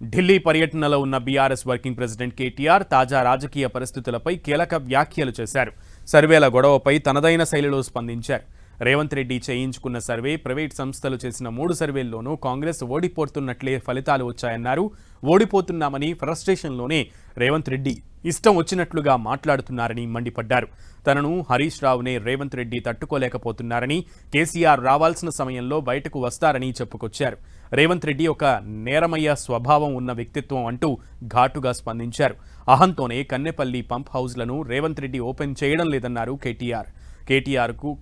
ఢిల్లీ పర్యటనలో ఉన్న BRS working president KTR తాజా రాజకీయ పరిస్థితులపై కీలక వ్యాఖ్యలు చేశారు. సర్వేల గొడవపై తనదైన శైలిలో స్పందించారు. రేవంత్ రెడ్డి చేయించుకున్న సర్వే, ప్రైవేట్ సంస్థలు చేసిన 3 సర్వేల్లోనూ కాంగ్రెస్ ఓడిపోతున్నట్లే ఫలితాలు వచ్చాయన్నారు. ఓడిపోతున్నామని ఫ్రస్ట్రేషన్లోనే రేవంత్ రెడ్డి ఇష్టం వచ్చినట్లుగా మాట్లాడుతున్నారని మండిపడ్డారు. తనను హరీష్ రావునే రేవంత్ రెడ్డి తట్టుకోలేకపోతున్నారని, కేసీఆర్ రావాల్సిన సమయంలో బయటకు వస్తారని చెప్పుకొచ్చారు. రేవంత్ రెడ్డి ఒక నేరమయ్య స్వభావం ఉన్న వ్యక్తిత్వం అంటూ ఘాటుగా స్పందించారు. అహంతోనే కన్నెపల్లి పంప్ హౌజ్లను రేవంత్ రెడ్డి ఓపెన్ చేయడం లేదన్నారు కేటీఆర్.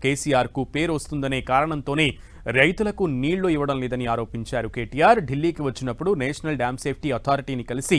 కేసీఆర్కు పేరు వస్తుందనే కారణంతోనే రైతులకు నీళ్లు ఇవ్వడం లేదని ఆరోపించారు. కేటీఆర్ ఢిల్లీకి వచ్చినప్పుడు నేషనల్ డ్యామ్ సేఫ్టీ అథారిటీని కలిసి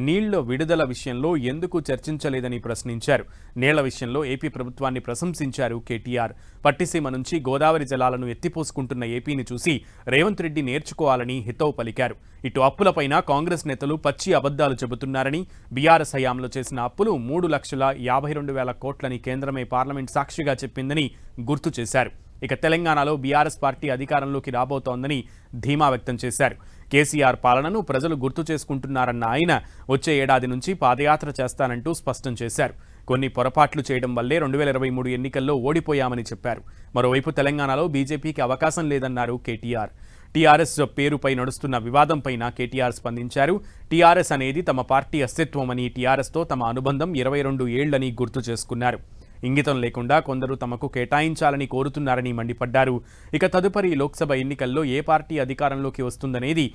నీళ్ల విడుదల విషయంలో ఎందుకు చర్చించలేదని ప్రశ్నించారు. నీళ్ల విషయంలో ఏపీ ప్రభుత్వాన్ని ప్రశంసించారు కేటీఆర్. పట్టిసీమ నుంచి గోదావరి జలాలను ఎత్తిపోసుకుంటున్న ఏపీని చూసి రేవంత్ రెడ్డి నేర్చుకోవాలని హితవు పలికారు. ఇటు అప్పులపైన కాంగ్రెస్ నేతలు పచ్చి అబద్ధాలు చెబుతున్నారని, బీఆర్ఎస్ హయాంలో చేసిన అప్పులు 3,52,000 కోట్లని కేంద్రమే పార్లమెంట్ సాక్షిగా చెప్పిందని గుర్తు చేశారు. ఇక తెలంగాణలో బీఆర్ఎస్ పార్టీ అధికారంలోకి రాబోతోందని ధీమా వ్యక్తం చేశారు. కేసీఆర్ పాలనను ప్రజలు గుర్తు చేసుకుంటున్నారన్న ఆయన వచ్చే ఏడాది నుంచి పాదయాత్ర చేస్తానంటూ స్పష్టం చేశారు. కొన్ని పొరపాట్లు చేయడం వల్లే 2023 ఎన్నికల్లో ఓడిపోయామని చెప్పారు. మరోవైపు తెలంగాణలో బీజేపీకి అవకాశం లేదన్నారు కేటీఆర్. టీఆర్ఎస్ పేరుపై నడుస్తున్న వివాదంపైన కేటీఆర్ స్పందించారు. టీఆర్ఎస్ అనేది తమ పార్టీ అస్తిత్వమని, టీఆర్ఎస్తో తమ అనుబంధం 22 ఏళ్లని గుర్తు చేసుకున్నారు. ఇంగితం లేకుండా కొందరు తమకు కేటాయించాలని కోరుతున్నారని మండిపడ్డారు. ఇక తదుపరి లోక్సభ ఎన్నికల్లో ఏ పార్టీ అధికారంలోకి వస్తుందనేది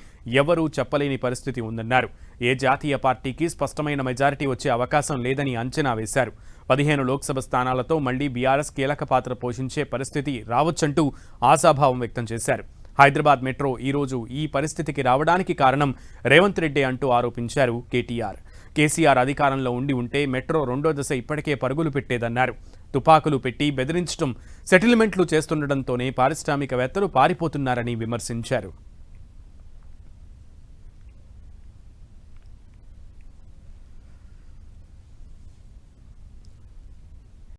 ఎవరూ చెప్పలేని పరిస్థితి ఉందన్నారు. ఏ జాతీయ పార్టీకి స్పష్టమైన మెజారిటీ వచ్చే అవకాశం లేదని అంచనా వేశారు. 15 లోక్సభ స్థానాలతో మళ్లీ బీఆర్ఎస్ కీలక పాత్ర పోషించే పరిస్థితి రావచ్చంటూ ఆశాభావం వ్యక్తం చేశారు. హైదరాబాద్ మెట్రో ఈరోజు ఈ పరిస్థితికి రావడానికి కారణం రేవంత్ రెడ్డి అంటూ ఆరోపించారు కేటీఆర్. కేసీఆర్ అధికారంలో ఉంటే మెట్రో 2వ దశ ఇప్పటికే పరుగులు పెట్టేదన్నారు. తుపాకులు పెట్టి బెదిరించడం, సెటిల్మెంట్లు చేస్తుండటంతోనే పారిశ్రామికవేత్తలు పారిపోతున్నారని విమర్శించారు.